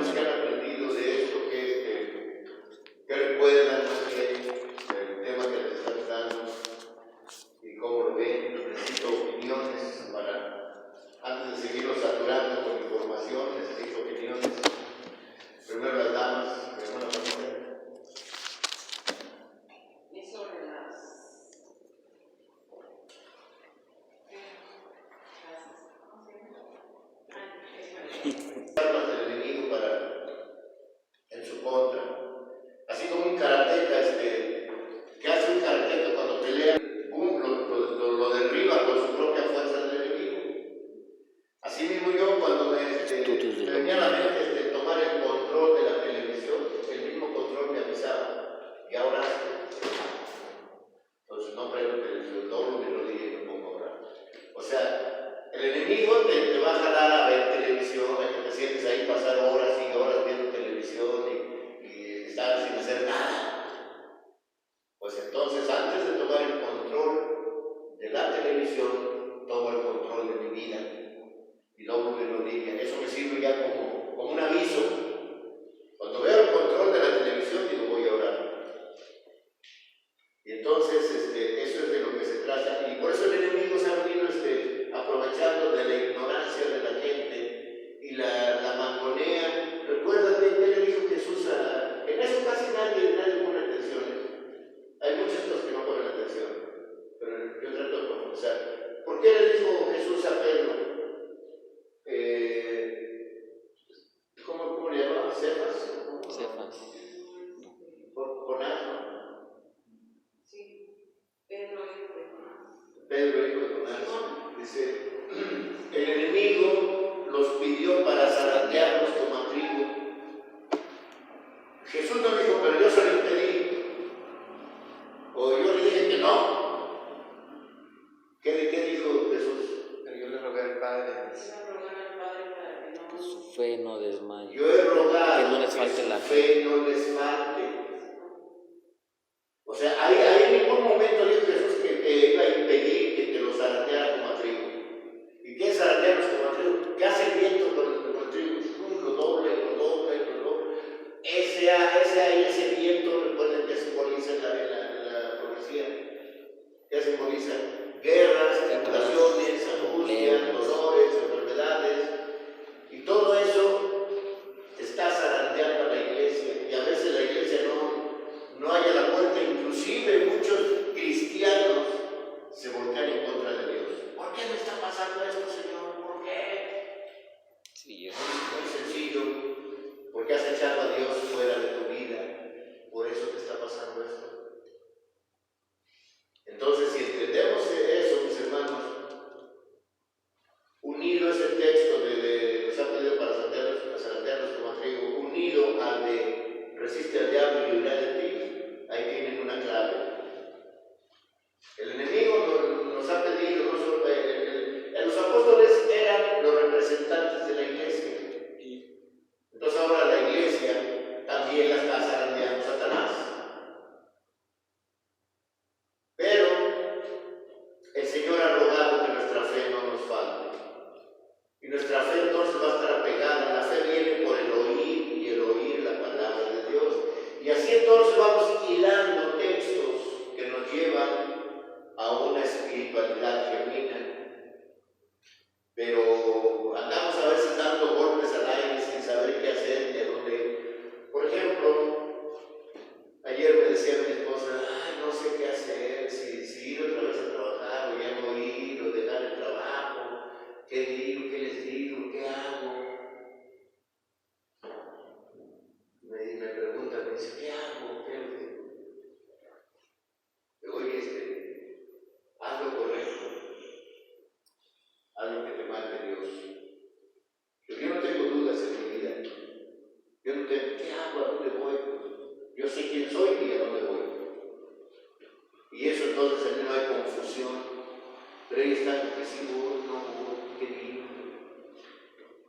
hermanos que han aprendido de esto, que recuerdan más bien el tema que les están dando y cómo lo ven. Necesito opiniones antes de seguirlos saturando con información, necesito opiniones. Primero las damas, mi hermana Juanita. Armas del enemigo en su contra. Así como un karateca, ¿qué hace un karateca cuando pelea? ¡Bum! Lo derriba con su propia fuerza del enemigo. Así mismo yo, cuando me venía a la mente tomar el control de la televisión, el mismo control me avisaba, y ahora entonces no prendo televisión, doblo mi rodilla y me pongo a orar. O sea, el enemigo te va a jalar a ver televisión, a que te sientes ahí pasar horas y horas viendo televisión y estar sin hacer nada. Pues entonces, antes de tomar el control de la televisión, tomo el control de mi vida y doblo mi rodilla. Eso me sirve ya como un aviso. Cuando veo el control de la televisión, digo, voy a orar. Y entonces, eso es de lo que se trata. Y por eso el enemigo se ha venido aprovechando de la ignorancia de la gente y la mangonea. Recuérdate que le dijo Jesús en eso casi nadie pone atención. Hay muchas cosas que no ponen atención, pero yo trato de profundizar. ¿Por qué le dijo Jesús a Pedro? ¿Cómo le llamaba? ¿Cefas? Cefas. Jonás, ¿no? Sí. Pedro, hijo de Jonás. Dice, el enemigo los pidió para zarandearlos como a trigo. Jesús no dijo, pero yo se lo impedí. O yo le dije que no. ¿Qué dijo Jesús? Pero yo le rogué al Padre Que su fe no desmaye. Yo he rogado que no les falte su la fe no les falte. O sea, ahí en ningún momento dijo Jesús que iba a impedir que los zarandeara como a trigo. ¿Y qué es zarandearlos como a trigo? ¿Qué hace el viento con el trigo? Lo doble. Ese viento, recuerden que simboliza la profecía. ¿Qué simboliza? Guerras, tribulaciones, angustias, dolores, enfermedades. Y todo eso está zarandeando a la iglesia. Y a veces la iglesia no halla la puerta. Inclusive muchos cristianos se voltean en contra de Dios. ¿Por qué me está pasando esto, Señor? ¿Por qué? Sí, Es muy sencillo. Porque has echado a Dios fuera de tu vida. Por eso te está pasando esto. Entonces, si entendemos eso, mis hermanos, unido ese texto de los ha pedido para zarandearlos como a trigo, unido al de resiste al diablo y huirá de ti, ahí tienen una clave. El enemigo nos ha pedido, no solo los apóstoles eran los representantes de la iglesia. Entonces ahora la iglesia también la está zarandeando Satanás. Pero el Señor ha rogado que nuestra fe no nos falte. Y nuestra fe entonces va a estar apegada. La fe viene por el oír y el oír la palabra de Dios. Y así entonces vamos hilando textos que nos llevan a una espiritualidad genuina. Pero andamos a veces dando golpes al aire sin saber qué hacer ni a dónde ir. Por ejemplo, ayer me decía mi esposa, no sé qué hacer, si ir otra vez a trabajar o ya no ir o dejar el trabajo, qué digo, qué les digo, qué hago. Me pregunta, me dice, ¿qué hago? ¿Qué les digo? Le digo, oye, haz lo correcto, haz lo que te mande Dios. Pero yo no tengo dudas en mi vida. Yo no tengo, ¿qué hago? ¿A dónde voy? Yo sé quién soy y a dónde voy. Y eso entonces en mí no hay confusión. Pero ahí está que sí voy, no voy, ¿qué digo?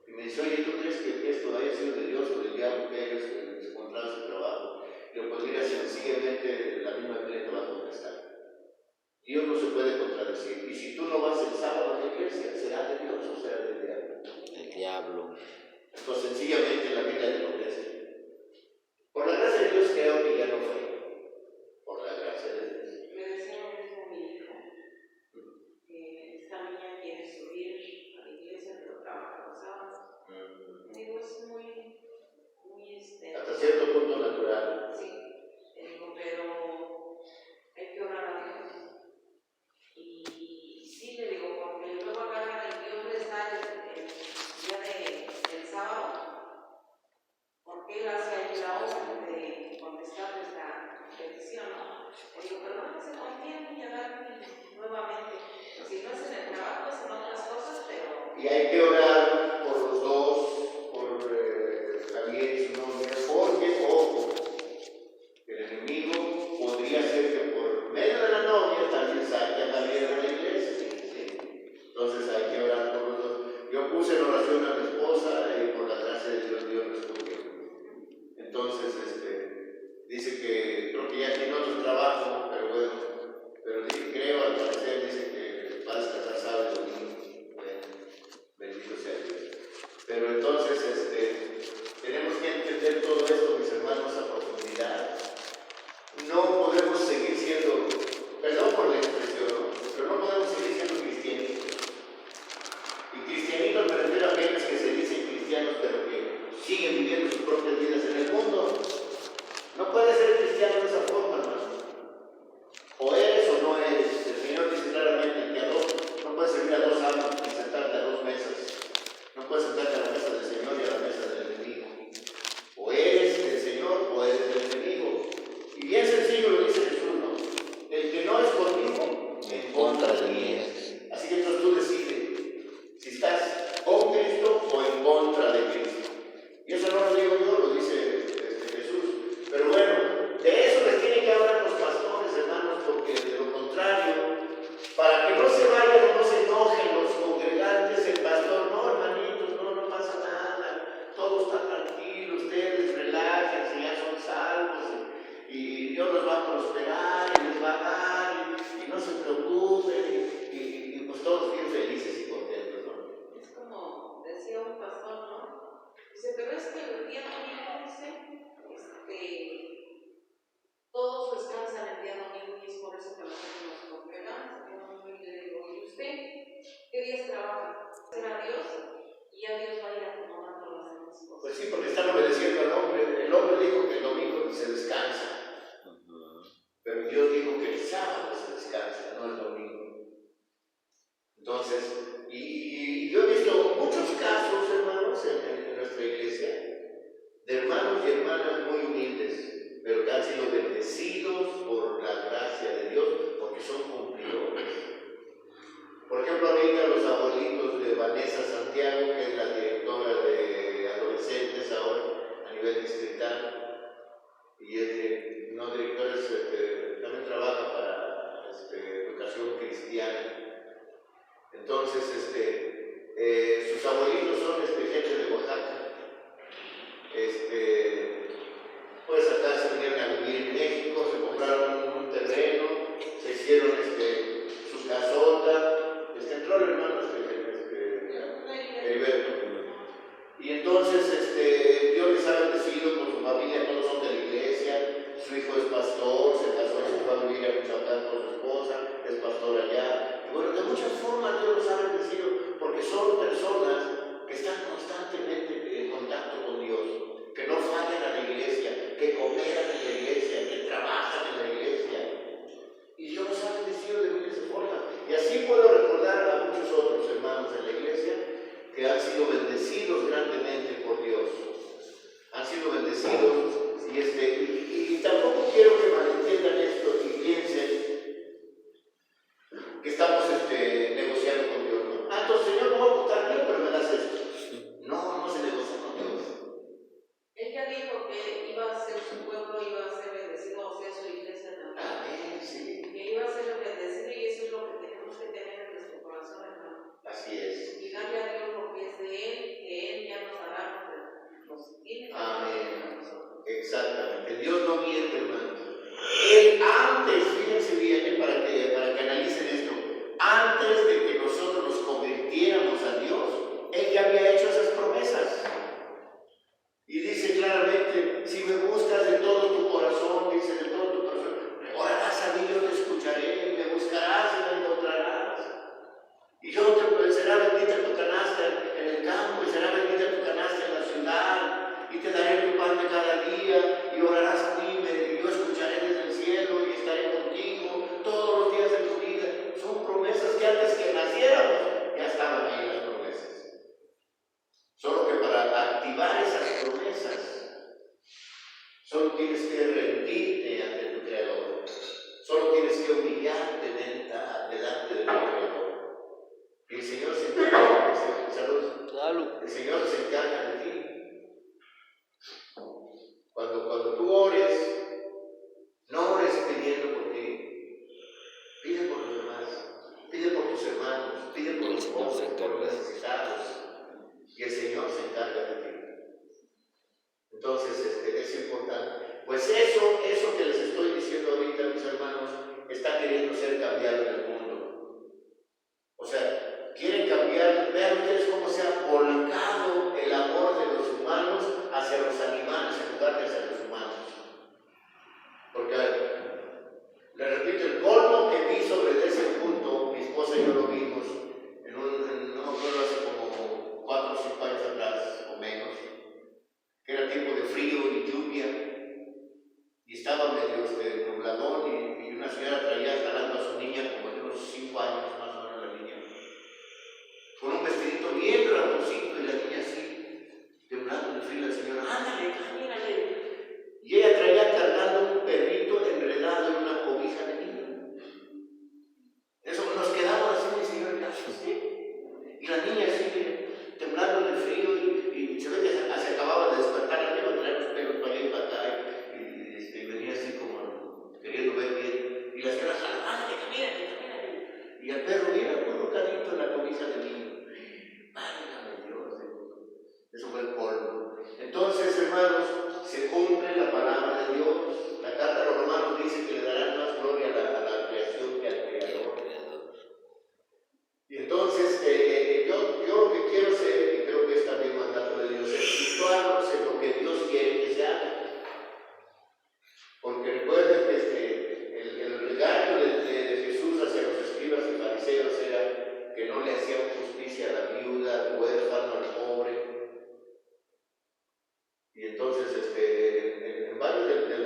Y me dice, oye, ¿tú crees que esto haya sido de Dios o del diablo que ellos se encontraron su trabajo? Y lo podría sencillamente la misma Biblia te va a contestar. Dios no se puede contradecir. Y si tú no vas el sábado a la iglesia, ¿será de Dios o será del diablo? El diablo. Entonces sencillamente la Biblia te lo orar. Sí, le digo, pero hay que orar a Dios. Y sí, le digo, porque luego agarran y Dios les da el día del sábado, porque Él hace ahí la obra de contestarles la petición, ¿no? Le digo, pero no se confíen y a dar nuevamente. Si no es en el trabajo, es en otras cosas, pero... Y hay que orar por los dos, por Javier y su novia, porque, ojo, el enemigo podría ser que por medio de la novia también saque a Javier de la iglesia. ¿Sí? Entonces hay que orar por los dos. Yo puse en oración a mi esposa y por la gracia de Dios respondió. Entonces, dice que creo que ya tiene otro trabajo, pero bueno, pero dije, creo, al parecer, dice que va a descansar sábado y domingo. Bueno, bendito sea Dios. Pero entonces, tenemos que entender todo esto, mis hermanos, a profundidad. No podemos seguir siendo, perdón por la expresión, ¿no? Pero no podemos seguir siendo cristianitos. Y cristianitos me refiero a aquellos que se dicen cristianos, pero que siguen viviendo sus propias vidas en el mundo. No puedes ser cristiano de esa forma, hermano. O eres o no eres. El Señor dice claramente que no puedes servir a dos amos ni sentarte a dos mesas. No puedes sentarte a la mesa del Señor y a la mesa del enemigo. O eres del Señor o eres del enemigo. Y bien sencillo lo dice Jesús, ¿no? El que no es conmigo, en contra de mí es. Así que entonces tú decides si estás con Cristo o en contra de Cristo. Y eso no lo digo yo, lo dice Jesús. Pero bueno, de eso les tienen que hablar los pastores, hermanos, porque de lo contrario, para que no se vayan o no se enojen los congregantes, el pastor, no, hermanitos, no pasa nada, todo está tranquilo, ustedes relájense, ya son salvos, y Dios los va a prosperar y les va a dar, y no se preocupen, y pues todos bien felices y contentos, ¿no? Es como decía un pastor, ¿no? Dice, pero es que el día domingo, dice, todos descansan el día domingo y es por eso que nosotros nos congregamos. Y le digo, ¿y usted qué días trabaja? Será Dios y ya Dios va a ir acomodando las demás cosas. Pues sí, porque están obedeciendo al hombre. El hombre dijo que el domingo se descansa. Pero Dios dijo que el sábado se descansa, no el domingo. Entonces, y yo he visto muchos casos, hermanos, en nuestra iglesia, de hermanos y hermanas muy humildes, pero que han sido bendecidos por la gracia de Dios, porque son cumplidores. Por ejemplo, ahorita los abuelitos de Vanessa Santiago, que es la directora de adolescentes ahora, a nivel distrital, y es no directora, también trabaja para educación cristiana. Entonces, sus abuelitos son gente de Oaxaca. Pues acá se vinieron a vivir en México, se compraron un terreno, se hicieron su casota, entró el hermano Heriberto. Y entonces Dios les ha bendecido con su familia, todos son de la iglesia, su hijo es pastor, se casó, se fue a vivir a Michoacán con su esposa, es pastor allá. Y bueno, de muchas formas Dios los ha bendecido, porque son personas que están constantemente en contacto con Dios, que no fallan a la iglesia, que cooperan en la iglesia, que trabajan en la iglesia. Y Dios los ha bendecido de miles de formas. Y así puedo recordar a muchos otros hermanos en la iglesia que han sido bendecidos grandemente por Dios. Han sido bendecidos. Y tampoco quiero que malentiendan esto y piensen que estamos negociando con Dios, ¿no? Entonces, Señor, no voy a votar bien, pero me das esto. No se negocia con Dios. Ella dijo que iba a ser su pueblo, iba a ser bendecido, o sea, su iglesia también. Amén, sí. Que iba a ser bendecido y eso es lo que tenemos que tener en nuestro corazón, hermano. Así es. Y darle a Dios lo que es de Él, que Él ya nos dará lo que nos tiene que dar a nosotros. Exactamente. Dios no miente, hermanos. Él antes, fíjense bien, para que analicen esto, antes de que nosotros nos convirtiéramos a Dios, Él ya había hecho esas promesas. Y dice claramente, si me buscas de todo tu corazón, dice de todo tu corazón, orarás a mí, yo te escucharé, me buscarás y me encontrarás. Y será bendita tu canasta en el campo, y será bendita tu canasta en la ciudad, y te daré tu pan de cada día, y orarás activar esas promesas. Solo tienes que rendirte ante tu Creador. Solo tienes que humillarte delante del Creador. Y el Señor se encarga, el Señor se encarga de ti. Cuando tú ores, no ores pidiendo por ti, pide por los demás, pide por tus hermanos, pide por los pobres, por los necesitados, y el Señor se encarga de ti. Entonces, es importante. Pues eso que les estoy diciendo ahorita, mis hermanos, está queriendo ser cambiado en el mundo. O sea, quieren cambiar, vean ustedes cómo se ha volcado el amor de los humanos hacia los animales en lugar de hacia los humanos. Porque, le repito, el colmo que vi sobre ese punto, mi esposa y yo lo vimos no me acuerdo, hace como 4 o 5 años atrás o menos, que era tiempo de frío y lluvia, y estaba medio nubladón, y una señora traía jalando a su niña como de unos 5 años más o menos, la niña, con un vestidito bien ratoncito, y la niña así, temblando de frío, la señora, ándale, camínale. Y ella traía cargando un perrito enredado en una cobija de niño. Eso nos quedamos así, señor, ¿sí? Y la niña así, temblando de frío, y se ve que se acababa de despertar, arriba traía los pelos para allá y para acá, y venía así como queriendo ver bien. Y la señora, ándale, camínale. Y el perro bien acurrucadito en la cobija del niño. Válgame Dios, eso fue el polvo. Entonces, hermanos, se cumple la palabra de Dios. La carta a los Romanos dice que le darán más gloria a la creación que al Creador. Y entonces, yo lo que quiero hacer, y creo que es también mandato de Dios, es situarnos en lo que Dios quiere que se haga. Porque recuerden que el regaño de Jesús hacia los escribas y fariseos era que no le hacían justicia a la viuda, al huérfano, al pobre. Y entonces, en varios de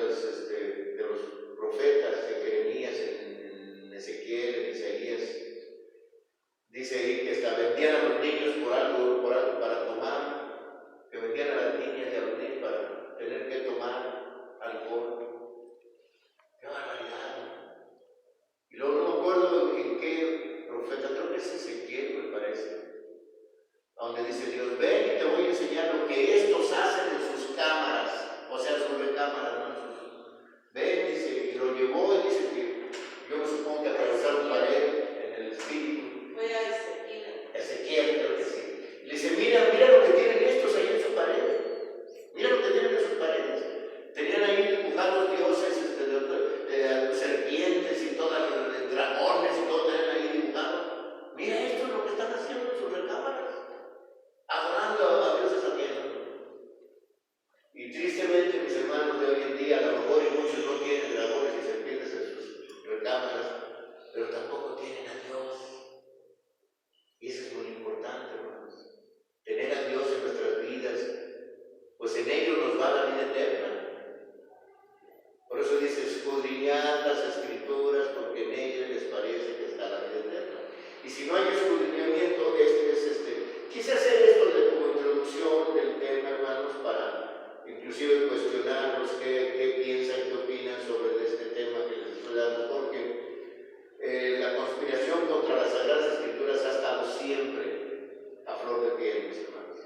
los profetas de Jeremías, en Ezequiel, en Isaías, dice ahí que hasta vendían a los niños por algo para tomar, que vendían a las niñas y a los niños para tener que tomar alcohol. ¡Qué barbaridad! Y luego no me acuerdo en qué profeta, creo que es Ezequiel, me parece, donde dice Dios, ven y te voy a enseñar lo que estos hacen en sus cámaras, o sea, sus recámaras, ¿no? Ven, dice, y lo llevó y dice que yo me supongo que atravesaron pared en el espíritu. Fue a Ezequiel. Ezequiel, creo que sí. Le dice, mira lo que tienen estos ahí en su pared. Mira lo que tienen en sus paredes. Tenían ahí dibujados dioses, serpientes y todas, dragones y todo tenían ahí dibujado. Mira, esto es lo que están haciendo en sus recámaras, adorando a dioses ajenos. Y tristemente, mis hermanos de hoy en día, a lo mejor muchos no tienen dragones y serpientes en sus recámaras, pero tampoco tienen a Dios. Y eso es muy importante, hermanos. Tener a Dios en nuestras vidas, pues en ello nos va la vida eterna. Por eso dice, escudriñad las Escrituras, porque en ellas les parece que está la vida eterna. Y si no hay escudriñamiento, quise hacer esto como introducción del tema, hermanos, para inclusive cuestionarnos qué piensan, qué opinan sobre este tema que les estoy dando, porque la conspiración contra las Sagradas Escrituras ha estado siempre a flor de piel, mis hermanos.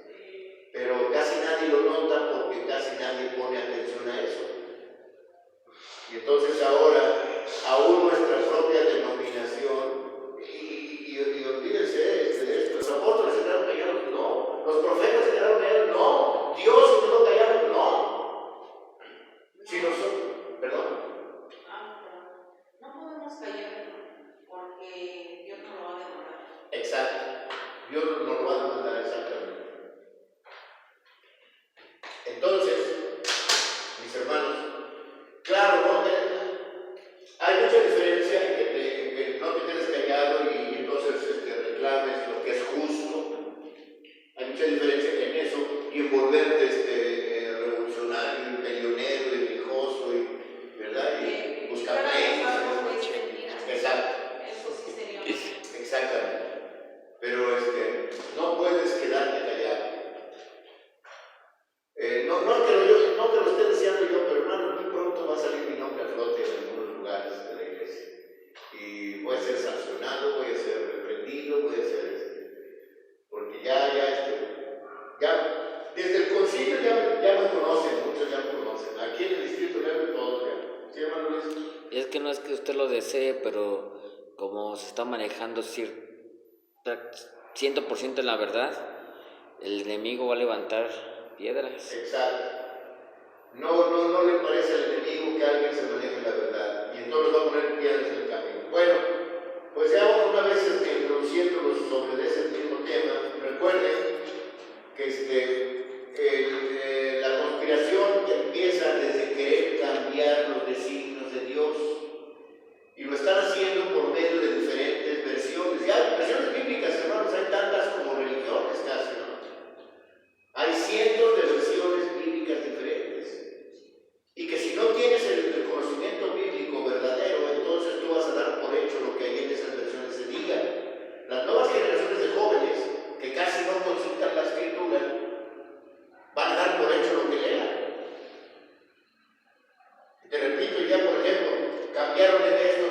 Pero casi nadie lo nota porque casi nadie pone atención a eso. Y entonces ahora, aún nuestra propia denominación, y olvídense de esto, los apóstoles se quedaron callados, no, los profetas se quedaron callados, no, Dios se quedó callado, no. Si nosotros, perdón. No podemos callar porque Dios no lo va a demandar. Exacto, Dios no lo va a demandar, exactamente. Entonces, mis hermanos, claro, ¿no? Hay mucha diferencia en que no te quedes callado y entonces reclames lo que es justo. Hay mucha diferencia en eso y en Y es que no es que usted lo desee, pero como se está manejando 100% en la verdad, el enemigo va a levantar piedras. Exacto. No le parece al enemigo que alguien se maneje la verdad y entonces va a poner piedras en el camino. Bueno, pues ya una vez introduciéndolos sobre ese mismo tema, recuerden que la conspiración empieza desde querer cambiar los designios de Dios y lo están haciendo por medio de diferentes versiones. Ya versiones bíblicas, hermanos, hay tantas como religiones casi, ¿no? Hay cientos de versiones bíblicas diferentes. Y que si no tienes el conocimiento bíblico verdadero, entonces tú vas a dar por hecho lo que ahí en esas versiones se diga. Las nuevas generaciones de jóvenes, que casi no consultan la escritura, van a dar por hecho lo que lean. Te repito, ya por ejemplo, cambiaron en esto,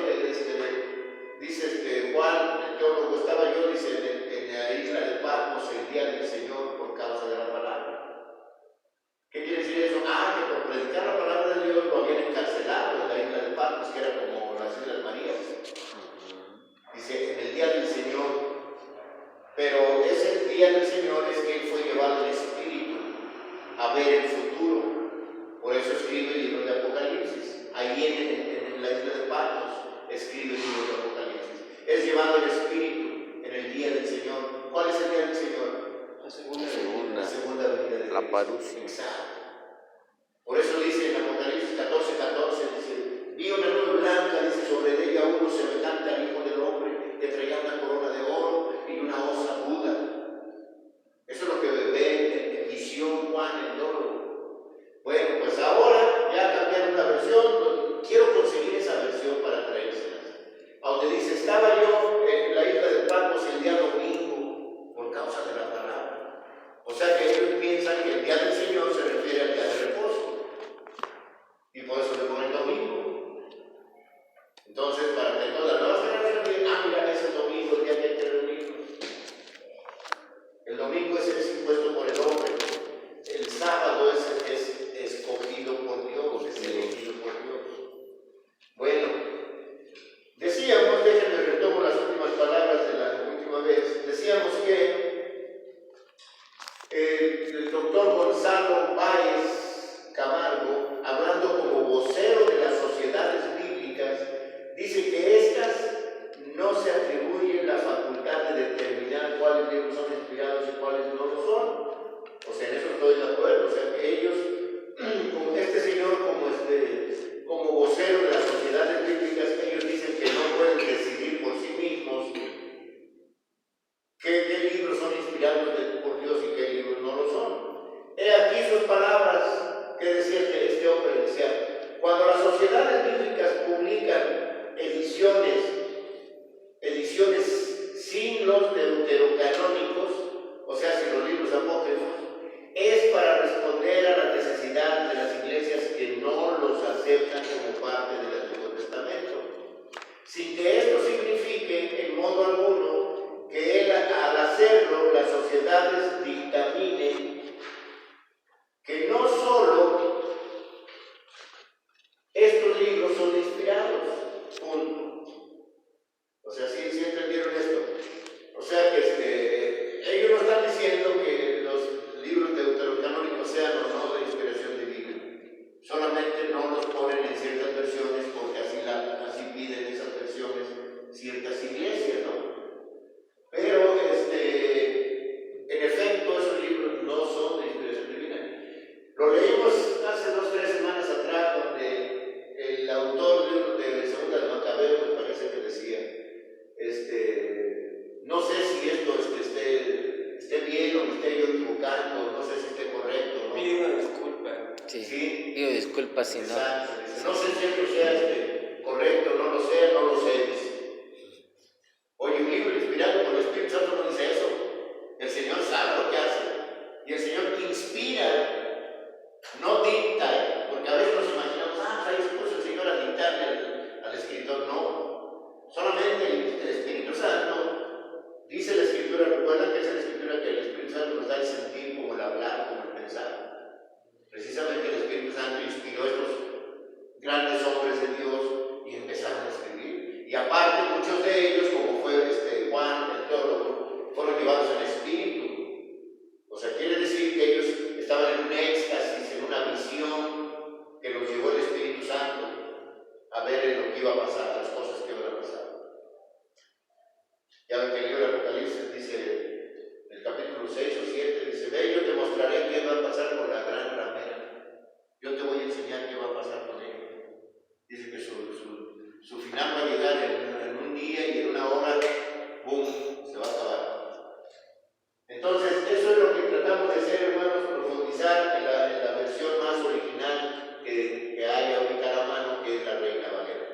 dice Juan, el teólogo, estaba yo, dice, en la isla de Patmos el día del Señor por causa de la palabra. ¿Qué quiere decir eso? Que por predicar la palabra de Dios lo habían encarcelado en la isla de Patmos, que era como las Islas Marías. Dice, en el día del Señor. Pero ese día del Señor es que él fue llevado en espíritu a ver el futuro. Por eso escribe el libro de Apocalipsis. Ahí en la isla de Patmos escribe el libro de Apocalipsis. Es llevado en espíritu en el día del Señor. ¿Cuál es el día del Señor? La segunda venida de Cristo. La parusia. Exacto. Por eso dice en Apocalipsis 14:14, dice, vi una nube blanca, dice, sobre ella uno semejante al Hijo del Hombre, que traía una corona de oro y una hoz aguda. Eso es lo que ve en visión Juan el teólogo. Bueno, pues ahora ya cambiaron la versión, quiero conseguir esa versión para traérselas. A donde dice, estaba yo en la isla de Patmos el día domingo por causa de la palabra. O sea que ellos piensan que el día del Señor se refiere al día de reposo. Y por eso le ponen domingo. Entonces, para que todas las nuevas generaciones digan, mira, es el domingo, el día que hay que reunirnos. El domingo es impuesto por el hombre. El sábado es escogido por Dios, es elegido por Dios. Bueno, decíamos, déjenme retomo las últimas palabras de la última vez. Decíamos que el doctor Gonzalo Báez Camargo, hablando como vocero de las sociedades bíblicas, dice que estas no se atribuyen la facultad de determinar cuáles libros son inspirados y cuáles no lo son. O sea, en eso estoy de acuerdo. O sea, que ellos, como este señor, como vocero de las sociedades bíblicas, ellos dicen que no pueden decidir por sí mismos qué libros son inspirados por Dios y qué libros no lo son. He aquí sus palabras que decía este hombre, decía, cuando las sociedades bíblicas publican ediciones sin los deuterocanónicos, o sea, sin los libros apócrifos, es para responder a la necesidad de las iglesias que no los aceptan como parte del Antiguo Testamento, sin que esto signifique en modo alguno que al hacerlo las sociedades dictaminen que no solo estos libros son inspirados, punto. O sea, ¿sí entendieron esto? O sea que ellos no están diciendo que los libros deuterocanónicos sean o no de inspiración divina. Solamente no los ponen en ciertas versiones porque así piden esas versiones ciertas iglesias, ¿no? Pero en efecto esos libros no son de inspiración divina. Lo leímos hace 2 o 3 semanas atrás, donde el autor de Segunda de Macabeos me parece que decía, no sé si esto esté bien o me esté yo equivocando, no sé si esté correcto, ¿no? Pido una disculpa. Sí. Pido disculpas si no. Exacto. No sé si esto sea correcto, no lo sé, dice. Oye, un libro inspirado por el Espíritu Santo no dice eso. El Señor sabe lo que hace. Y el Señor inspira, no dicta, porque a veces nos imaginamos, ahí se puso el Señor a dictarle al escritor. No, solamente el Espíritu Santo, dice la Escritura, recuerdan que es la Escritura que el Espíritu Santo nos da el sentir, como el hablar, como el pensar. Precisamente el Espíritu Santo inspiró a estos grandes hombres de Dios y que iba a pasar, las cosas que iban a pasar. Ya ven que el libro de Apocalipsis dice, en el capítulo 6 o 7, dice, ve, yo te mostraré qué va a pasar con la gran ramera. Yo te voy a enseñar qué va a pasar con ella. Dice que su final va a llegar en un día y en una hora, ¡boom!, se va a acabar. Entonces, eso es lo que tratamos de hacer, hermanos, profundizar en la versión más original que hay ahorita a la mano, que es la Reina Valera.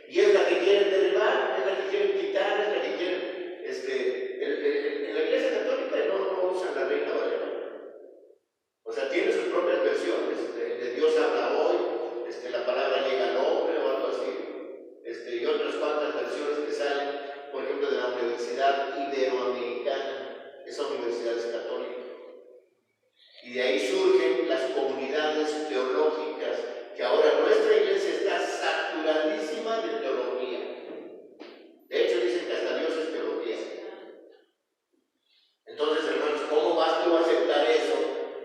Y es la que quieren derribar, es la que quieren quitar, es la que quieren. En la Iglesia Católica no usan la Reina Valera. O sea, tiene sus propias versiones. De Dios habla hoy, la palabra llega al hombre o algo así. Y otras cuantas versiones que salen, por ejemplo, de la Universidad Iberoamericana. Esa universidad es católica. Y de ahí surgen las comunidades teológicas, que ahora nuestra iglesia está saturadísima de teología. De hecho, dicen que hasta Dios es teología. Entonces, hermanos, ¿cómo vas tú a aceptar eso?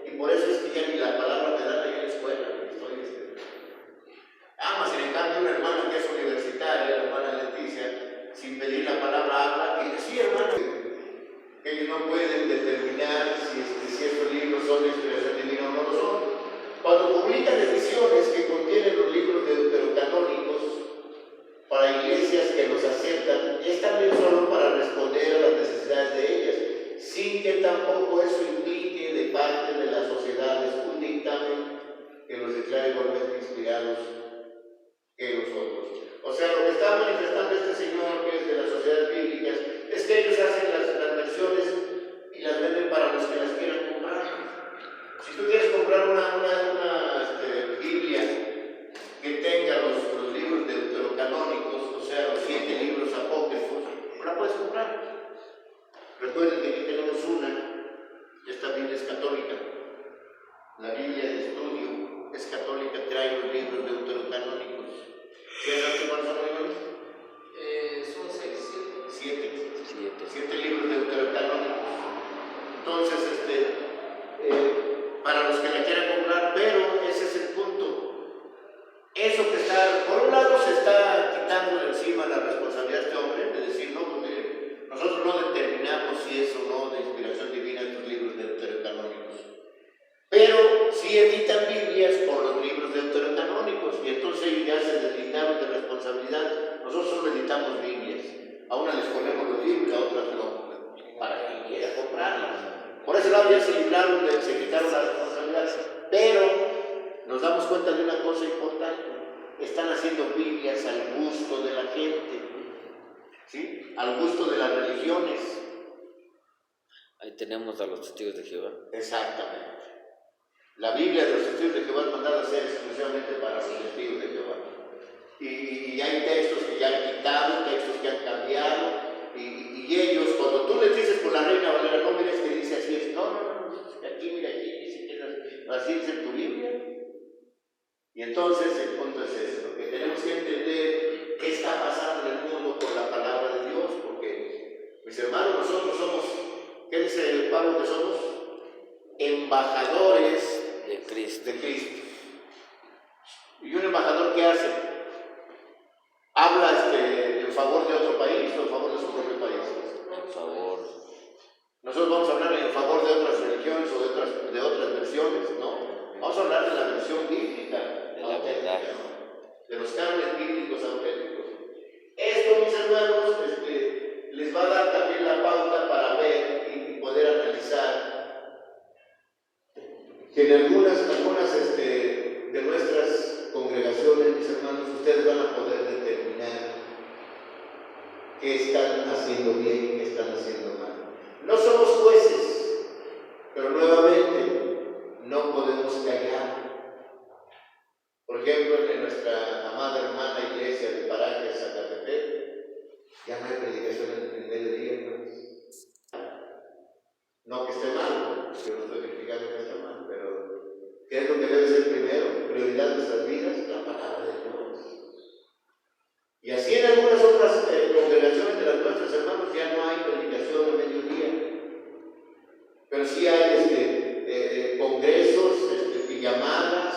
Y por eso es que ya ni la palabra me dan ahí en la escuela, porque estoy sin en cambio, una hermana que es universitaria, la hermana Leticia, sin pedir la palabra habla, y dice, sí, hermano, que ellos no pueden determinar si estos libros son de inspiración divina o no lo son. Cuando publican ediciones que contienen los libros deuterocanónicos para iglesias que los aceptan, es también solo para responder a las necesidades de ellas, sin que tampoco eso implique de parte de las sociedades un dictamen que los declare igualmente inspirados que nosotros. O sea, lo que está manifestando este señor, que es de las sociedades bíblicas, es que ellos hacen las versiones y las venden para los que las quieran comprar. Si tú quieres comprar una Biblia que tenga los libros deuterocanónicos, o sea, los 7 libros apócrifos, pues la puedes comprar. Recuerden que aquí tenemos esta Biblia es católica. La Biblia de estudio es católica, trae los libros deuterocanónicos. ¿Qué cuántos son, hermanos? Son 7 libros deuterocanónicos. Entonces, para los que la quieran comprar, pero ese es el punto. Eso que está, por un lado, se está quitando de encima la responsabilidad de este hombre, de decir, no, porque nosotros no determinamos si es o no de inspiración divina estos libros deuterocanónicos. Pero sí editan Biblias por los libros deuterocanónicos, y entonces ellos ya se deslindaron de responsabilidad. Nosotros solo editamos Biblias. A unas les ponemos los libros, a otras no, para quien quiera comprarlas. Por ese lado ya se quitaron la responsabilidad. Pero nos damos cuenta de una cosa importante: están haciendo Biblias al gusto de la gente, ¿sí? Al gusto de las religiones. Ahí tenemos a los testigos de Jehová. Exactamente. La Biblia de los testigos de Jehová es mandada a ser exclusivamente para los testigos de Jehová. Y hay textos que ya han quitado, textos que han cambiado, y ellos, cuando tú les dices por la Reina Valera, no mires que dice así, es, no, aquí, mira, aquí dice que así dice en tu Biblia. Y entonces el punto es ese, lo que tenemos que entender qué está pasando en el mundo por la palabra de Dios, porque, mis hermanos, nosotros somos, ¿qué dice Pablo que somos? Embajadores De Cristo. ¿Y un embajador qué hace? ¿Habla en favor de otro país o en favor de su propio país? Por favor. Nosotros vamos a hablar en favor de otras religiones o de otras versiones, ¿no? Vamos a hablar de la versión bíblica, De la verdad. de los cánones bíblicos auténticos. Esto, mis hermanos, les va a dar también la pauta para ver y poder analizar que en algunas de nuestras congregaciones, mis hermanos, ustedes van a poder determinar qué están haciendo bien y qué están haciendo mal. No somos jueces, pero nuevamente no podemos callar. Por ejemplo, en nuestra amada hermana iglesia de Paraje, Zacatepec, ya no hay predicación en mediodía, hermanos. No que esté mal, yo no estoy criticando que esté mal, pero ¿qué es lo que debe ser primero? Prioridad de nuestras vidas, la palabra de Dios. Y así en algunas otras congregaciones de las nuestras, hermanos, ya no hay predicación a mediodía. Pero sí hay congresos, pijamadas,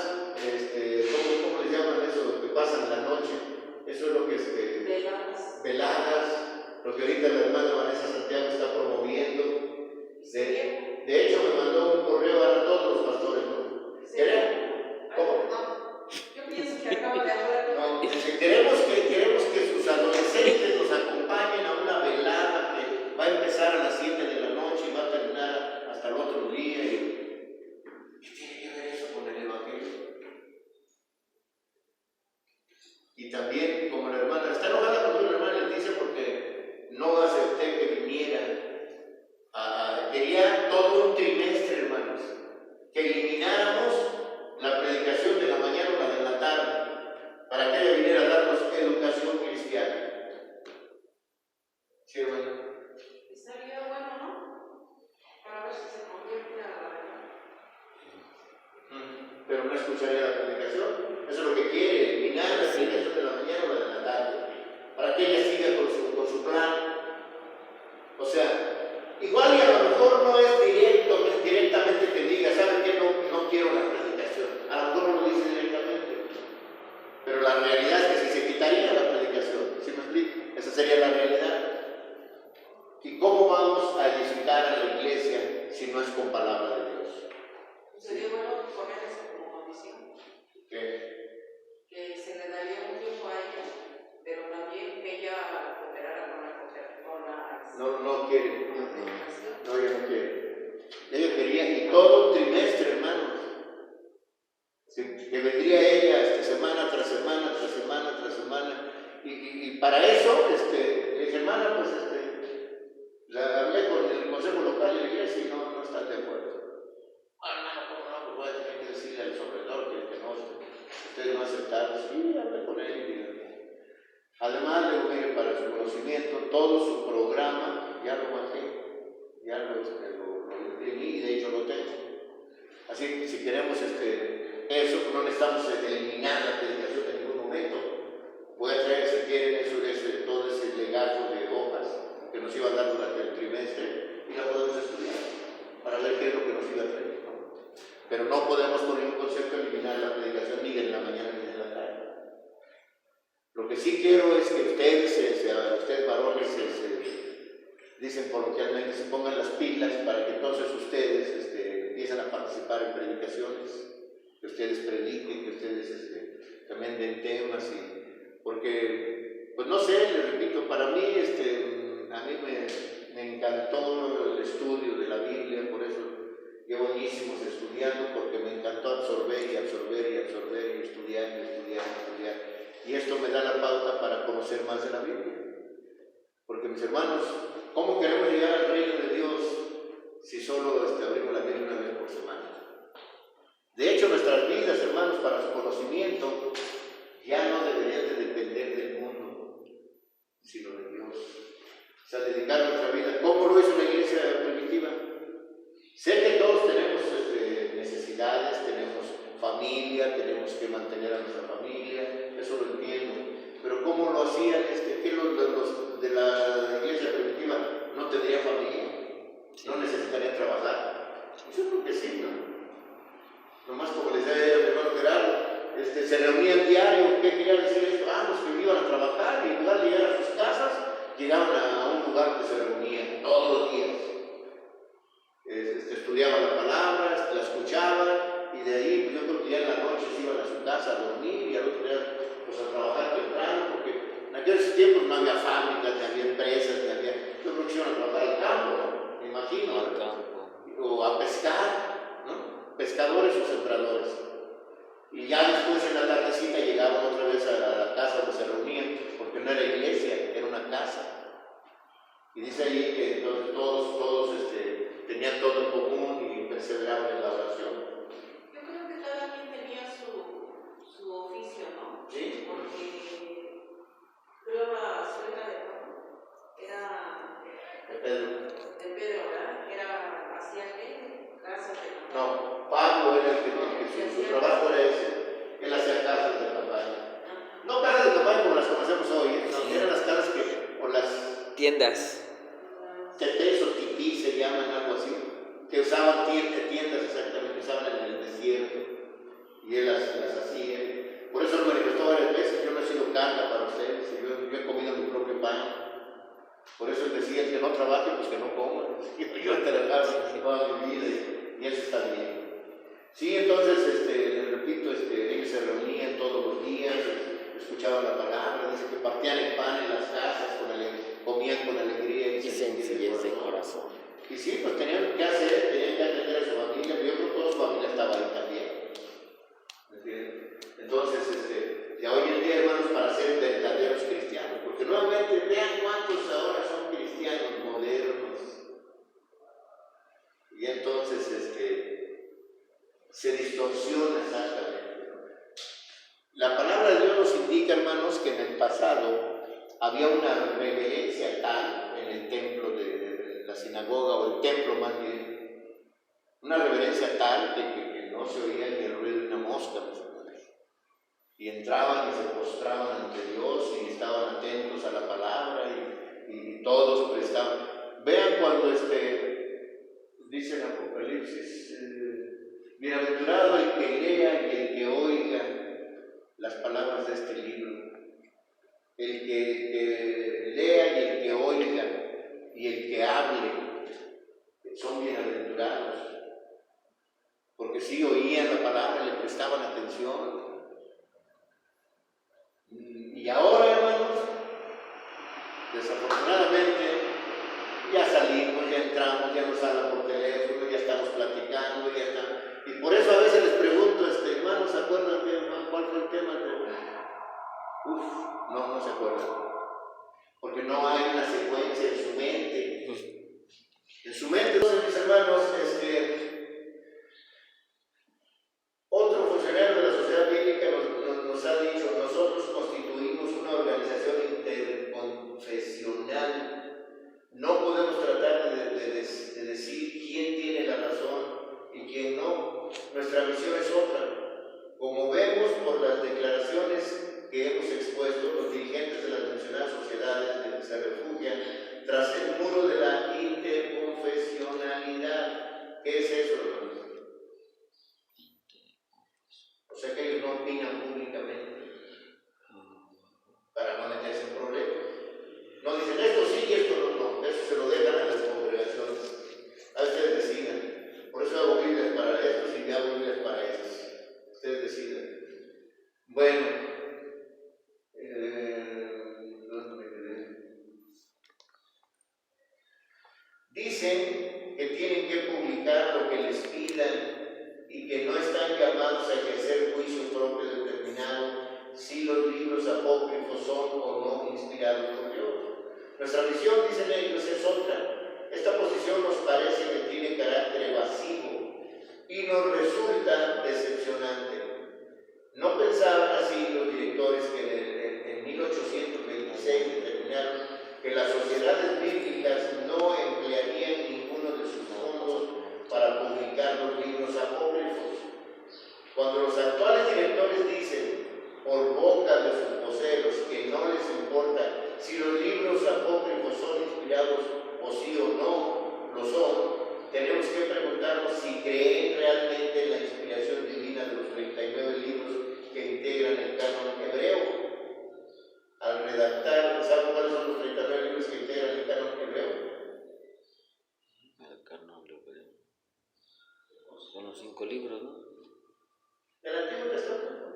¿cómo les llaman eso? Lo que pasan la noche. Eso es lo que no acepté que viniera. Quería todo un trimestre, hermanos, que elimináramos la predicación de la mañana o la de la tarde, para que ella viniera a darnos educación cristiana. ¿Sí, hermano? Estaría bueno, ¿no? Para ver si se convierte a la verdad. Pero no escucharía la predicación. Eso es lo que quiere, eliminar la predicación de la mañana o la de la tarde, para que ella siga con su plan. O sea, igual y a lo mejor no es directamente que diga, ¿saben qué? No quiero la predicación. A lo mejor no lo dice directamente. Pero la realidad es que si se quitaría la predicación, ¿sí me explico? Esa sería la realidad. ¿Y cómo vamos a edificar a la iglesia si no es con palabra de Dios? Sería bueno poner eso como condición. ¿Qué? Que se le daría un tiempo a ella, pero también que ella cooperara con la No quiere. comunicación. No, ella no quiere. Ella quería, y todo un trimestre, hermanos. Que vendría ella semana tras semana, tras semana, tras semana. Y para eso, le dije, hermana, pues la hablé con el consejo local de la iglesia y no están de acuerdo. Hermano, ¿cómo no? Pues voy a tener que decirle al sobredor que no, ustedes no aceptaron. Sí, hablé con él y además, le voy para su conocimiento, todo su programa ya lo bajé, ya lo imprimí y de hecho lo tengo. Así que si queremos eso, no necesitamos eliminar la predicación en ningún momento. Voy a traer, si quieren, todo ese legajo de hojas que nos iba a dar durante el trimestre y la podemos estudiar para ver qué es lo que nos iba a traer, ¿no? Pero no podemos por ningún concepto eliminar la predicación ni de la mañana ni de la tarde. Lo que sí quiero es que ustedes varones, dicen coloquialmente, se pongan las pilas para que entonces ustedes empiecen a participar en predicaciones, que ustedes prediquen, que ustedes también den temas, porque, pues no sé, les repito, para mí, a mí me encantó el estudio de la Biblia, por eso llevo añísimos estudiando, porque me encantó absorber y estudiar. Y esto me da la pauta para conocer más de la Biblia. Porque mis hermanos, ¿cómo queremos llegar al reino de Dios si solo abrimos la Biblia una vez por semana? De hecho, nuestras vidas, hermanos, para su conocimiento, ya no deberían de depender del mundo, sino de Dios. O sea, dedicar nuestra vida. ¿Cómo lo hizo la iglesia primitiva? Sé que todos tenemos necesidades, tenemos familia, tenemos que mantener a nuestra familia, eso lo entiendo. Pero ¿cómo lo hacían? ¿Qué los de la iglesia primitiva no tendrían familia? ¿No necesitarían trabajar? Yo creo que sí, ¿no? Nomás como les decía el hermano Gerardo, se reunían diario. ¿Qué quería decir esto? Los que iban a trabajar y en lugar de llegar a sus casas, llegaban a un lugar donde se reunían todos los días. Estudiaban la palabra, la escuchaban y de ahí yo creo que ya en la noche se iban a su casa a dormir y al otro día pues a trabajar temprano, porque en aquellos tiempos no había fábricas, ni había empresas, yo creo que se iban a trabajar al campo, ¿no? Me imagino, al campo, o a pescar, ¿no? Pescadores o sembradores. Y ya después en la tardecita llegaban otra vez a la casa donde se reunían, porque no era iglesia, era una casa. Y dice ahí que entonces todos tenían todo en común y perseveraban en la oración. Yo creo que cada quien tenía su oficio, ¿no? Sí. Porque creo la suegra de Pablo era De Pedro. de Pedro, ¿verdad? ¿Hacía qué? Casas de campaña. No, Pablo era el que su trabajo era ese. Él hacía casas de campaña. No casas de campaña como las conocemos hoy, no, eran las casas o las tiendas. tetés o tití se llaman, algo así, que usaban tiendas exactamente, usaban en el desierto, y él las hacía. Por eso lo manifestó varias veces: yo no he sido carga para ustedes, yo he comido mi propio pan. Por eso él decía: el que no trabaje, pues que no coma. Yo he trabajado toda mi vida y eso está bien. Sí, entonces, les repito, ellos se reunían todos los días, escuchaban la palabra, dice que partían el pan en las casas, comían con alegría Y sencillez de corazón. Y sí, pues tenían que atender a su familia, pero yo creo que toda su familia estaba ahí también. ¿Entienden? Entonces, ya hoy en día, hermanos, para ser verdaderos cristianos, porque nuevamente vean cuántos ahora son distorsiona exactamente. La palabra de Dios nos indica, hermanos, que en el pasado había una reverencia tal en el templo de la sinagoga, o el templo más bien, una reverencia tal de que no se oía ni el ruido de una mosca, mis hermanos. Y entraban y se postraban ante Dios y estaban atentos a la palabra y todos prestaban. Vean cuando dice en Apocalipsis, bienaventurado el que lea y el que oiga las palabras de este libro, el que lea y el que oiga y el que hable, son bienaventurados, porque sí oían la palabra, le prestaban atención. Y ahora, hermanos, desafortunadamente, ya salimos, ya entramos, ya nos hablan por teléfono, ya estamos platicando, ya estamos. Y por eso a veces les pregunto, hermanos, ¿se acuerdan cuál fue el tema de hoy? No se acuerdan. Porque no hay una secuencia en su mente. En su mente, entonces, mis hermanos, otro funcionario de la sociedad bíblica nos ha dicho, nosotros constituimos una organización interconfesional. No podemos tratar de decir quién tiene la razón y quién no. Nuestra misión es otra. Como vemos por las declaraciones que hemos expuesto, los dirigentes de las mencionadas sociedades se refugian tras el muro de la interconfesionalidad. ¿Qué es eso, hermanos? O sea que ellos no opinan públicamente para no meterse en problemas. No dicen esto sí y esto no, eso se lo dejan a las congregaciones. A ustedes decidan. Por eso hago Biblias para estos y hago Biblias para estos. Ustedes decidan. Bueno, ¿dónde me quedé? Dicen que tienen que publicar lo que les pidan y que no están llamados a ejercer juicio propio determinado si los libros apócrifos son o no inspirados por Dios. Nuestra misión, dicen ellos, es otra. Esta posición nos parece que tiene carácter evasivo y nos resulta decepcionante. No pensaban así los directores que en 1826 determinaron que las sociedades bíblicas no emplearían ninguno de sus fondos para publicar los libros apócrifos. Cuando los actuales directores dicen por boca de sus voceros que no les importa si los libros apócrifos son inspirados o sí o no lo son, tenemos que preguntarnos si creen realmente en la inspiración divina de los 39 libros que integran el canon hebreo. Al redactar, ¿saben cuáles son los 39 libros que integran el canon hebreo? El canon hebreo. Son los 5 libros, ¿no? Del Antiguo Testamento.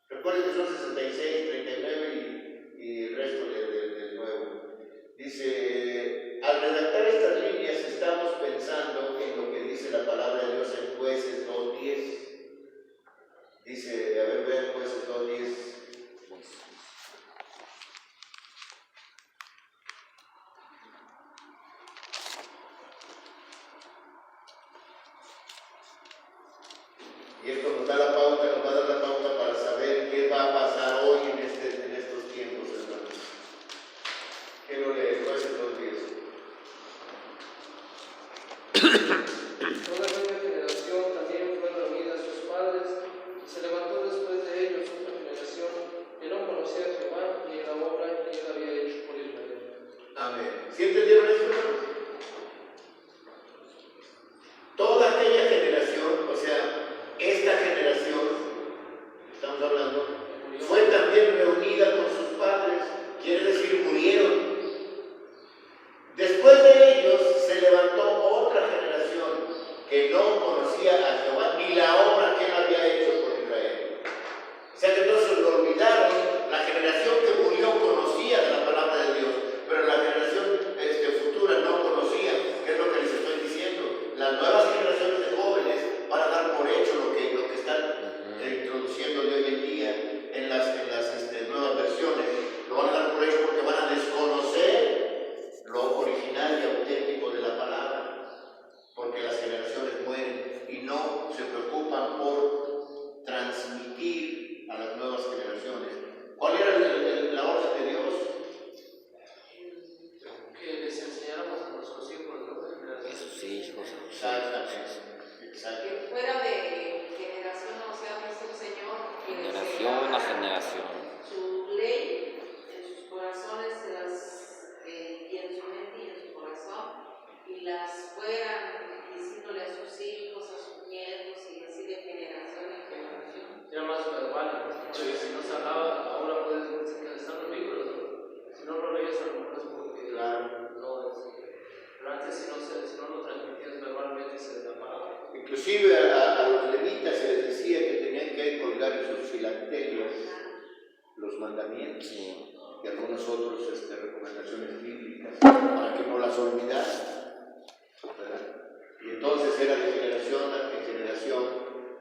Recuerden que son 66, 39 y el resto del Nuevo. Dice, al redactar estas líneas estamos pensando en lo que dice la palabra de Dios en Jueces 2:10. Dice, a ver, vean Jueces 2:10. Y esto nos da la pauta, nos va a dar la pauta para saber qué va a pasar hoy en estos tiempos, hermanos. ¿Qué lo lee? Jueces 2:10. Toda aquella generación también fue reunida a sus padres, y se levantó después de ellos otra generación que no conocía a Jehová ni la obra que él había hecho por Israel. Amén. ¿Sí entendieron eso, hermanos? Toda aquella generación, o sea, esta generación generación. Su ley en sus corazones y en su mente y en su corazón, y las fueran diciéndole a sus hijos, a sus nietos, y así de generación en generación. Era más verbal, Sí. si no se hablaba, ahora puedes decir que están los libros, ¿no? Si no lo lees a lo mejor es porque Claro. no es. Pero antes si no lo transmitías verbalmente se tapaba. Inclusive a los levitas se les decía que tenían que colgar en sus filacterias los mandamientos y algunos otros recomendaciones bíblicas para que no las olvidaran, ¿verdad? Y entonces era de generación en generación,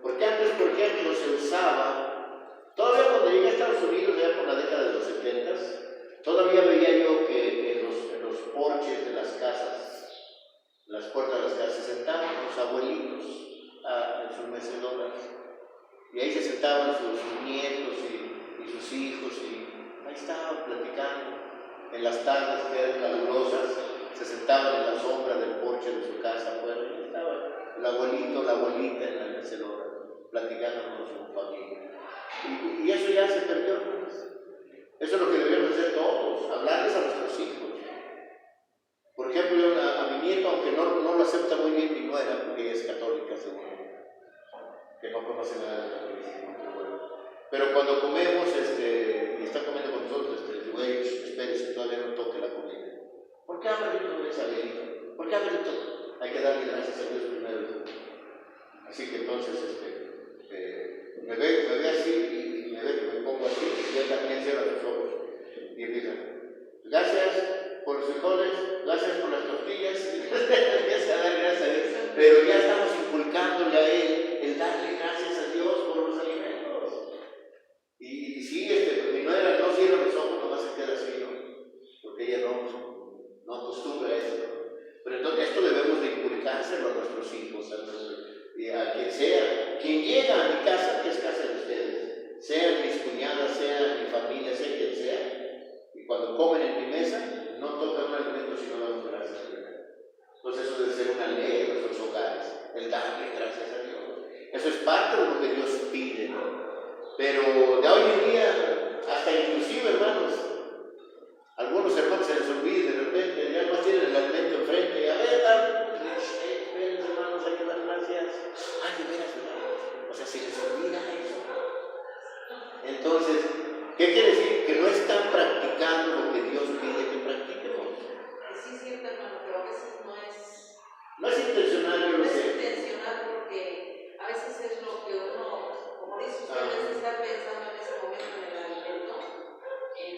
porque antes, por ejemplo, se usaba, todavía cuando llegué a Estados Unidos, ya por la década de los 70, todavía veía yo que en los porches de las casas, las puertas de las casas, se sentaban los abuelitos en sus mecedoras, y ahí se sentaban sus nietos y sus hijos, y ahí estaban platicando. En las tardes que eran calurosas, se sentaban en la sombra del porche de su casa afuera, y ahí estaba el abuelito, la abuelita en la mecedora, platicando con su familia. Y eso ya se perdió, pues. Eso es lo que debemos hacer todos, hablarles a nuestros hijos. Por ejemplo, a mi nieto, aunque no lo acepta muy bien mi nuera, porque ella es católica, seguro, que no conoce nada de la catolicismo, pero cuando comemos y está comiendo con nosotros, digo, espérese, todavía no toque la comida. ¿Por qué Abuelito no es abuelito? ¿Por qué Abuelito? Hay que darle gracias a Dios primero. Así que entonces me ve así y me ve que me pongo así, y él también cierra sus ojos y empieza, gracias por los frijoles, gracias por las tortillas, empieza a dar gracias a Dios, pero ya estamos inculcándole a él el darle gracias a Dios por los alimentos. Y sí, mi nuera no cierra los ojos, nomás se queda así, ¿no? Porque ella no acostumbra a eso, ¿no? Pero entonces esto debemos de inculcárselo a nuestros hijos, a quien sea, quien llega a mi casa, que es casa de ustedes, sean mis cuñadas, sea mi familia, sea quien sea, y cuando comen en mi mesa, no tocan un alimento si no damos gracias a Dios. Entonces eso debe ser una ley en nuestros hogares, el darle gracias a Dios. Eso es parte de lo que Dios pide, ¿no? Pero de hoy en día, hasta inclusive, hermanos, algunos hermanos se les olvida de repente, ya no tienen el alimento enfrente, y a ver, esperen, hermanos, hay que dar gracias. Ay, de veras, hermanos. O sea, se les olvida eso. Entonces, ¿qué quiere decir? Que no están practicando lo que Dios pide que practiquemos. Sí, es cierto, hermano, pero a veces No es intencional, yo no lo es sé. intencional, porque a veces es lo que uno, como dice usted, a veces está pensando en ese momento en el alimento, en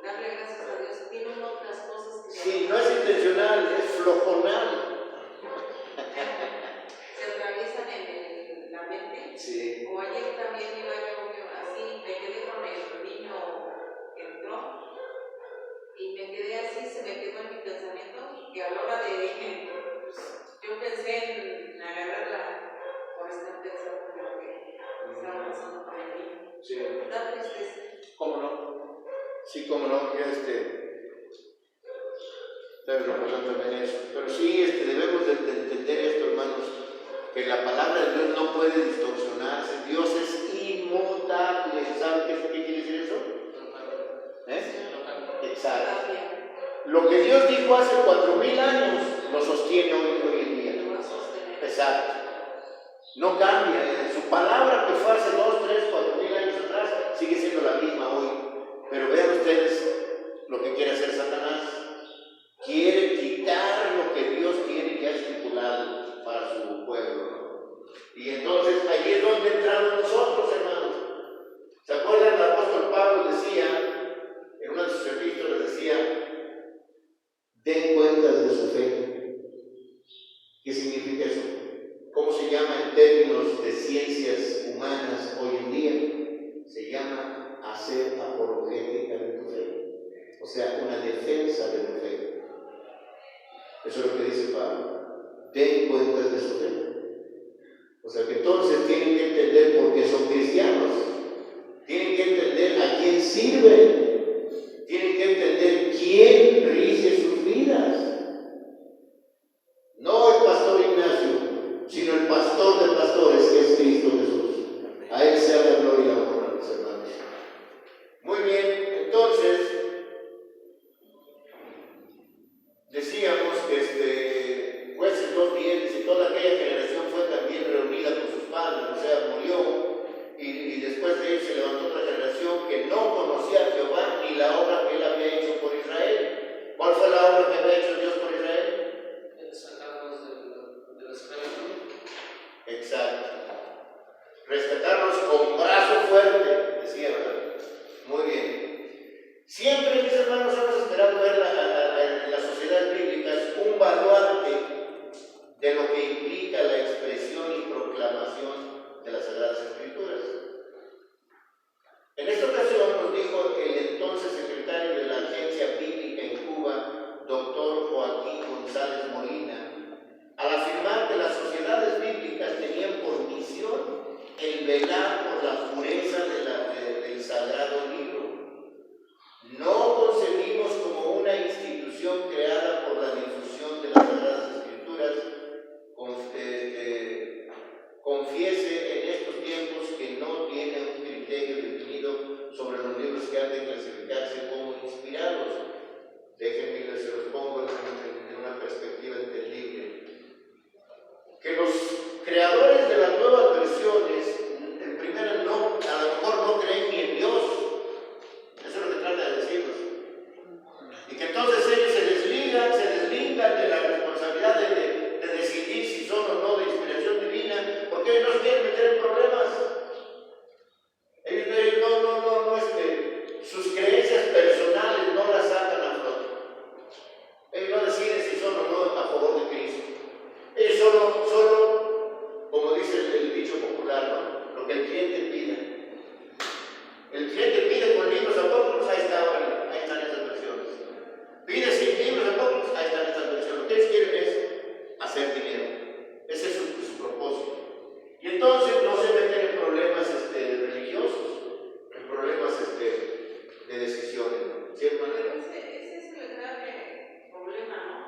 darle gracias a Dios, tiene uno otras cosas que Sí, no es intencional, es flojonal. se atraviesan en la mente. Sí. O ayer también iba yo así, me quedé con el niño que entró y me quedé así, se me quedó en mi pensamiento, que a la hora de, pues, yo pensé en agarrarla por estar pensando en lo que estaba pasando con el niño. Sí. Da tristeza. ¿Cómo no? Sí, cómo no, ya debe recordar también eso. Pero sí, debemos de entender esto, hermanos, que la palabra de Dios no puede distorsionarse. Dios es inmutable. ¿Saben qué quiere decir eso? Exacto. Lo que Dios dijo hace 4,000 años lo sostiene hoy en día. Exacto. No cambia. Su palabra que fue hace 2, 3, 4,000 años atrás sigue siendo la misma hoy. Pero vean ustedes lo que quiere hacer Satanás. Quiere quitar lo que Dios tiene ya estipulado para su pueblo, ¿no? Y entonces ahí es donde entramos nosotros, hermanos. ¿Se acuerdan? El apóstol Pablo decía, en una de sus epístolas decía, den cuentas de su fe. ¿Qué significa eso? ¿Cómo se llama en términos de ciencias humanas hoy en día? Se llama hacer apologética de tu fe. O sea, una defensa de tu fe. Eso es lo que dice Pablo. Den cuentas de su fe. O sea que entonces tienen que entender por qué son cristianos. Tienen que entender a quién sirven. Tienen que entender quién rige sus vidas. No el pastor Ignacio, sino el pastor de pastores, que es Cristo Jesús. A Él sea la gloria y la honra, mis hermanos. rescatarlos con brazo fuerte, decía, ¿verdad? Muy bien. Siempre, mis hermanos, hemos esperado ver en las sociedades bíblicas un baluarte de lo que implica la expresión y proclamación de las Sagradas Escrituras. En esta ocasión nos dijo el entonces secretario de la Agencia Bíblica en Cuba, doctor Joaquín González Molina, al afirmar que las sociedades bíblicas tenían por misión el velar por la pureza del Sagrado Libro. No concebimos como una institución creada por la difusión de las Sagradas Escrituras. Confiese en estos tiempos que no tiene un criterio definido sobre los libros que han de clasificarse como inspirados. Déjenme que se los pongo en una perspectiva entendible. Que los creadores de las nuevas versiones, en primera, a lo mejor no creen ni en Dios. Eso es lo que trata de decirnos. Y que entonces ellos se deslindan de la responsabilidad de decidir si son o no de inspiración divina, porque ellos no se quieren meter en problemas. Ellos sus creencias personales no las sacan a flote. Ellos no deciden si son o no a favor de Cristo. Ellos solo, como dice el dicho popular, ¿no? Lo que el cliente pida. El cliente pide con libros apócrifos, ahí están esas versiones. Pide sin libros apócrifos, ahí están estas versiones. Lo que ellos quieren es hacer dinero. Ese es su propósito. Y entonces no se meten en problemas religiosos, en problemas de decisiones, ¿no? ¿Cierto manera? Ese es el grave problema, ¿no?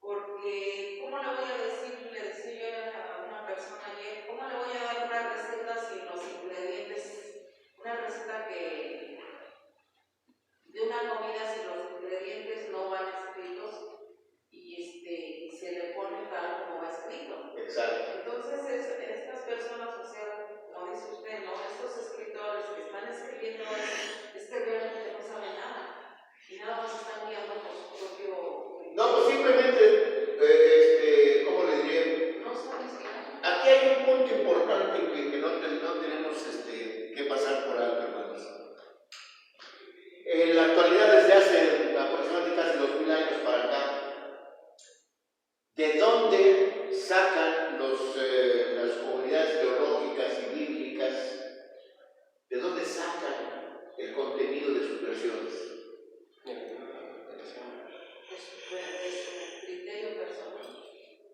Porque, ¿cómo le voy a decir? Le decía yo a una persona ayer, ¿cómo le voy a dar una receta sin los ingredientes? Una receta de una comida sin los ingredientes no van escritos y se le pone tal como va escrito. Exacto. Entonces, estas personas, o sea, como dice usted, ¿no? Estos escritores que están escribiendo eso, es que realmente no saben nada y nada más están guiando por su propio. No, pues simplemente, ¿cómo le diré? No saben escribir. Aquí hay un punto importante que no tenemos que pasar por alto, hermanos. En la actualidad, desde hace aproximadamente casi 2000 años para acá, ¿de dónde sacan las comunidades teológicas y bíblicas? ¿De dónde sacan el contenido de sus versiones? Es su criterio personal.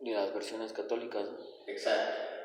Y las versiones católicas, ¿no? Exacto.